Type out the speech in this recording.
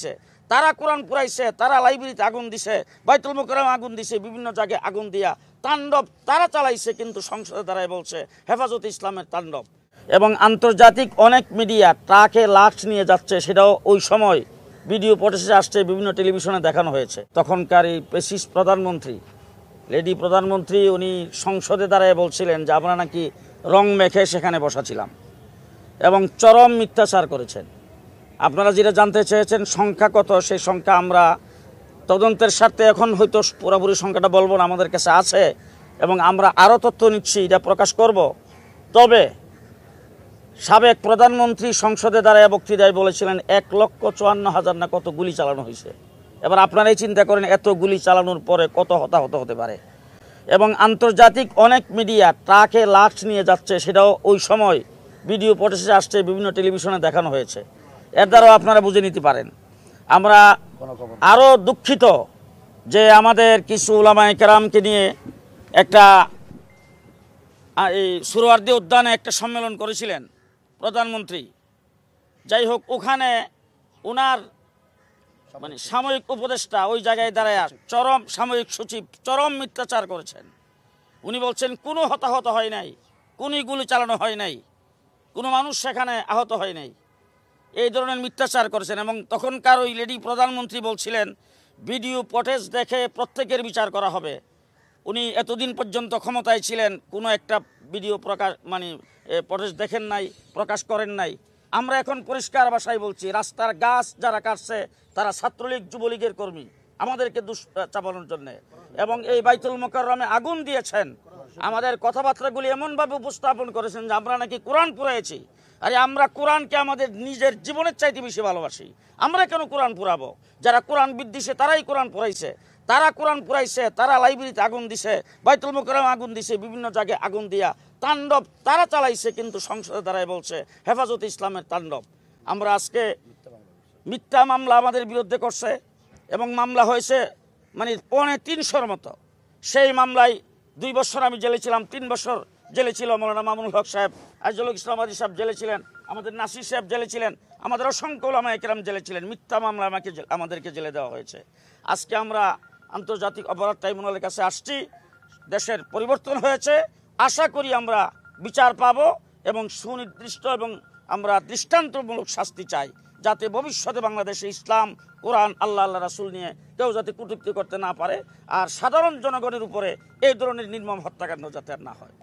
চালাইছে, তারা কোরআন পুরাইছে, তারা লাইব্রেরিতে আগুন দিছে, বাইতুল মোকাররমে আগুন দিছে, বিভিন্ন জায়গায় আগুন দিয়া তাণ্ডব তারা চালাইছে, কিন্তু সংসদে দাঁড়ায় বলছে হেফাজতে ইসলামের তাণ্ডব। এবং আন্তর্জাতিক অনেক মিডিয়া ট্রাকে লাশ নিয়ে যাচ্ছে, সেটাও ওই সময় ভিডিও ফুটেজে আসছে, বিভিন্ন টেলিভিশনে দেখানো হয়েছে। তখনকার এই পেসিস প্রধানমন্ত্রী, লেডি প্রধানমন্ত্রী, উনি সংসদে দাঁড়ায় বলছিলেন যে আমরা নাকি রং মেখে সেখানে বসাছিলাম এবং চরম মিথ্যাচার করেছেন। আপনারা যেটা জানতে চেয়েছেন সংখ্যা কত, সেই সংখ্যা আমরা তদন্তের স্বার্থে এখন হয়তো পুরোপুরি সংখ্যাটা বলবো না, আমাদের কাছে আছে এবং আমরা আরও তথ্য নিচ্ছি, এটা প্রকাশ করব। তবে সাবেক প্রধানমন্ত্রী সংসদে দাঁড়ায় বক্তৃতায় বলেছিলেন 1,54,000 না কত গুলি চালানো হয়েছে। এবার আপনারাই চিন্তা করেন এত গুলি চালানোর পরে কত হতাহত হতে পারে। এবং আন্তর্জাতিক অনেক মিডিয়া ট্রাকে লাশ নিয়ে যাচ্ছে, সেটাও ওই সময় ভিডিও ফুটেজে আসছে, বিভিন্ন টেলিভিশনে দেখানো হয়েছে। এর দ্বারাও আপনারা বুঝে নিতে পারেন। আমরা আরও দুঃখিত যে আমাদের কিছু উলামায়ে কেরামকে নিয়ে একটা এই সুরওয়ার্দী উদ্যানে একটা সম্মেলন করেছিলেন প্রধানমন্ত্রী। যাই হোক, ওখানে ওনার মানে সাময়িক উপদেষ্টা ওই জায়গায় দাঁড়ায় চরম, সাময়িক সচিব চরম মিথ্যাচার করেছেন। উনি বলছেন কোনো হতাহত হয় নাই, কোনো গুলি চালানো হয় নাই, কোনো মানুষ সেখানে আহত হয় নাই, এই ধরনের মিথ্যাচার করেছেন। এবং তখনকার ওই লেডি প্রধানমন্ত্রী বলছিলেন ভিডিও ফুটেজ দেখে প্রত্যেকের বিচার করা হবে। উনি এতদিন পর্যন্ত ক্ষমতায় ছিলেন, কোনো একটা ভিডিও প্রকাশ মানে ফুটেজ দেখেন নাই, প্রকাশ করেন নাই। আমরা এখন পরিষ্কার ভাষায় বলছি, রাস্তার গাছ যারা কাটছে তারা ছাত্রলীগ যুবলীগের কর্মী, আমাদেরকে চাপানোর জন্য। এবং এই বাইতুল মোকাররমে আগুন দিয়েছেন, আমাদের কথাবার্তাগুলি এমনভাবে উপস্থাপন করেছেন যে আমরা নাকি কোরআন পুরাইছি। আরে আমরা কোরআনকে আমাদের নিজের জীবনের চাইতে বেশি ভালোবাসি, আমরা কেন কোরআন পুরাবো? যারা কোরআন বিদ্বেষী তারাই কোরআন পুরাইছে, তারা কোরআন পুরাইছে, তারা লাইব্রেরিতে আগুন দিছে, বাইতুল মোকাররমে আগুন দিছে, বিভিন্ন জায়গায় আগুন দিয়া তাণ্ডব তারা চালাইছে, কিন্তু সংসদে দাঁড়ায় বলছে হেফাজতে ইসলামের তাণ্ডব। আমরা আজকে মিথ্যা মামলা আমাদের বিরুদ্ধে করছে এবং মামলা হয়েছে মানে 350 মতো। সেই মামলায় 2 বছর আমি জেলে ছিলাম, 3 বছর জেলে ছিল মৌলানা মামুনুল হক সাহেব, আজিজুল হক ইসলামাবাদী সাহেব জেলে ছিলেন, আমাদের নাসির সাহেব জেলে ছিলেন, আমাদের অসংখ্য উলামায়ে কেরাম জেলে ছিলেন। মিথ্যা মামলা আমাদেরকে জেলে দেওয়া হয়েছে। আজকে আমরা আন্তর্জাতিক অপরাধ ট্রাইব্যুনালের কাছে আসছি, দেশের পরিবর্তন হয়েছে, আশা করি আমরা বিচার পাব এবং সুনির্দিষ্ট এবং আমরা দৃষ্টান্তমূলক শাস্তি চাই, যাতে ভবিষ্যতে বাংলাদেশে ইসলাম, কোরআন, আল্লাহ রাসূল নিয়ে কেউ যাতে কটূক্তি করতে না পারে, আর সাধারণ জনগণের উপরে এই ধরনের নির্মম হত্যাকাণ্ড যাতে আর না হয়।